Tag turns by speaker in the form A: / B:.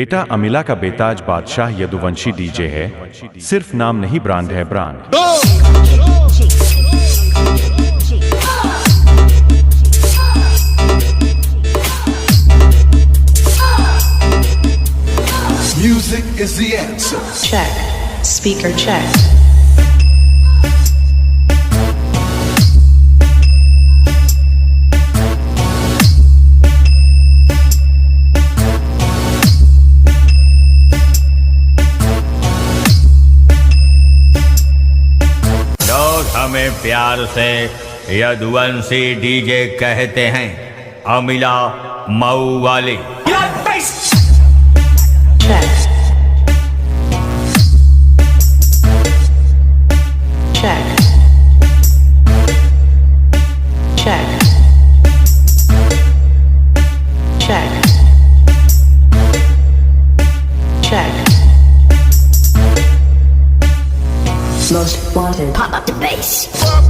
A: बेटा अमिला का बेताज बादशाह यदुवंशी डीजे है, सिर्फ नाम नहीं ब्रांड है brand.
B: Music is the answer.
C: Check. Speaker check.
D: लोग हमें प्यार से यदुवंशी डीजे कहते हैं, अमिला मऊ वाली।
C: Check. Check. Check. Check. Check.
E: Most wanted. Pop up the bass.